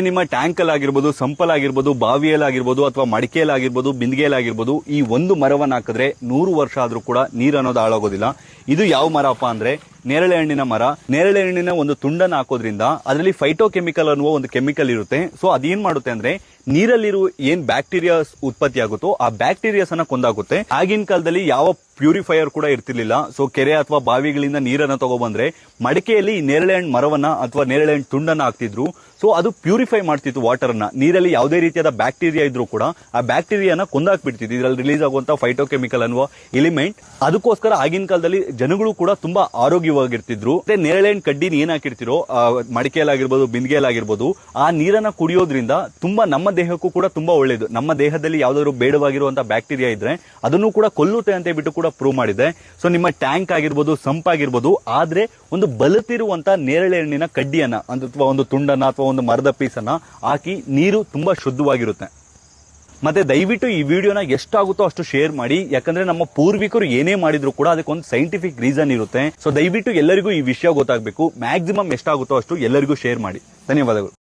ನಿಮ್ಮ ಟ್ಯಾಂಕ್ ಅಲ್ಲಿ ಆಗಿರ್ಬೋದು, ಸಂಪಲ್ ಆಗಿರ್ಬೋದು, ಬಾವಿಯಲ್ಲಿ ಆಗಿರ್ಬೋದು, ಅಥವಾ ಮಡಿಕೆಯಲ್ಲಿ ಆಗಿರ್ಬೋದು, ಬಿಂದಿಗೆಯಲ್ಲಿ ಆಗಿರ್ಬೋದು, ಈ ಒಂದು ಮರವನ್ನ ಹಾಕಿದ್ರೆ 100 ವರ್ಷ ಆದ್ರೂ ಕೂಡ ನೀರು ಅನ್ನೋದು ಹಾಳಾಗೋದಿಲ್ಲ. ಇದು ಯಾವ ಮರಪ್ಪ ಅಂದ್ರೆ ನೇರಳೆ ಹಣ್ಣಿನ ಮರ. ನೇರಳೆ ಹಣ್ಣಿನ ಒಂದು ತುಂಡನ್ನು ಹಾಕೋದ್ರಿಂದ ಅದರಲ್ಲಿ ಫೈಟೋಕೆಮಿಕಲ್ ಅನ್ನುವ ಒಂದು ಕೆಮಿಕಲ್ ಇರುತ್ತೆ. ಸೊ ಅದೇನ್ ಮಾಡುತ್ತೆ ಅಂದ್ರೆ ನೀರಲ್ಲಿರುವ ಏನ್ ಬ್ಯಾಕ್ಟೀರಿಯಾಸ್ ಉತ್ಪತ್ತಿ ಆಗುತ್ತೋ ಆ ಬ್ಯಾಕ್ಟೀರಿಯಾಸ್ ಅನ್ನ ಕೊಂದಾಗುತ್ತೆ. ಆಗಿನ ಕಾಲದಲ್ಲಿ ಯಾವ ಪ್ಯೂರಿಫೈಯರ್ ಕೂಡ ಇರ್ತಿರ್ಲಿಲ್ಲ. ಸೊ ಕೆರೆ ಅಥವಾ ಬಾವಿಗಳಿಂದ ನೀರನ್ನ ತಗೊಬಂದ್ರೆ ಮಡಿಕೆಯಲ್ಲಿ ನೇರಳೆ ಹಣ್ಣು ಮರವನ್ನ ಅಥವಾ ನೇರಳೆ ಹಣ್ಣು ತುಂಡನ್ನ ಹಾಕ್ತಿದ್ರು. ಸೊ ಅದು ಪ್ಯೂರಿಫೈ ಮಾಡ್ತಿತ್ತು ವಾಟರ್ ಅನ್ನ. ನೀರಲ್ಲಿ ಯಾವುದೇ ರೀತಿಯಾದ ಬ್ಯಾಕ್ಟೀರಿಯಾ ಇದ್ರೂ ಕೂಡ ಆ ಬ್ಯಾಕ್ಟೀರಿಯಾನ ಕೊಂದಾಕ್ಬಿಡ್ತಿತ್ತು ಇದರಲ್ಲಿ ರಿಲೀಸ್ ಆಗುವಂತ ಫೈಟೋಕೆಮಿಕಲ್ ಅನ್ನುವ ಎಲಿಮೆಂಟ್. ಅದಕ್ಕೋಸ್ಕರ ಆಗಿನ ಕಾಲದಲ್ಲಿ ಜನಗಳು ಕೂಡ ತುಂಬಾ ಆರೋಗ್ಯವಾಗಿರ್ತಿದ್ರು. ಮತ್ತೆ ನೇರಳೆ ಹಣ್ಣು ಕಡ್ಡಿನ ಏನ್ ಹಾಕಿರ್ತಿರೋ ಮಡಿಕೆಯಲ್ಲಾಗಿರ್ಬೋದು, ಬಿಂದಿಗೆಯಲ್ಲಾಗಿರ್ಬೋದು, ಆ ನೀರನ್ನ ಕುಡಿಯೋದ್ರಿಂದ ತುಂಬಾ ನಮ್ಮ ದೇಹಕ್ಕೂ ಕೂಡ ತುಂಬಾ ಒಳ್ಳೇದು. ನಮ್ಮ ದೇಹದಲ್ಲಿ ಯಾವ್ದಾದ್ರು ಬೇಡವಾಗಿರುವಂತಹ ಬ್ಯಾಕ್ಟೀರಿಯಾ ಇದ್ರೆ ಅದನ್ನು ಕೂಡ ಕೊಲ್ಲುತ್ತೆ ಅಂತ ಬಿಟ್ಟು ಕೂಡ ಪ್ರೂವ್ ಮಾಡಿದೆ. ಸೊ ನಿಮ್ಮ ಟ್ಯಾಂಕ್ ಆಗಿರ್ಬೋದು, ಸಂಪ್ ಆಗಿರ್ಬೋದು, ಆದ್ರೆ ಒಂದು ಬಲತಿರುವಂತ ನೇರಳೆ ಹಣ್ಣಿನ ಕಡ್ಡಿಯನ್ನ ಅಥವಾ ಒಂದು ತುಂಡನ್ನ ಅಥವಾ ಒಂದು ಮರದ ಪೀಸನ್ನ ಹಾಕಿ ನೀರು ತುಂಬಾ ಶುದ್ಧವಾಗಿರುತ್ತೆ. ಮತ್ತೆ ದಯವಿಟ್ಟು ಈ ವಿಡಿಯೋನ ಎಷ್ಟಾಗುತ್ತೋ ಅಷ್ಟು ಶೇರ್ ಮಾಡಿ. ಯಾಕಂದ್ರೆ ನಮ್ಮ ಪೂರ್ವಿಕರು ಏನೇ ಮಾಡಿದ್ರು ಕೂಡ ಅದಕ್ಕೊಂದು ಸೈಂಟಿಫಿಕ್ ರೀಸನ್ ಇರುತ್ತೆ. ಸೊ ದಯವಿಟ್ಟು ಎಲ್ಲರಿಗೂ ಈ ವಿಷಯ ಗೊತ್ತಾಗಬೇಕು. ಮ್ಯಾಕ್ಸಿಮಮ್ ಎಷ್ಟಾಗುತ್ತೋ ಅಷ್ಟು ಎಲ್ಲರಿಗೂ ಶೇರ್ ಮಾಡಿ. ಧನ್ಯವಾದಗಳು.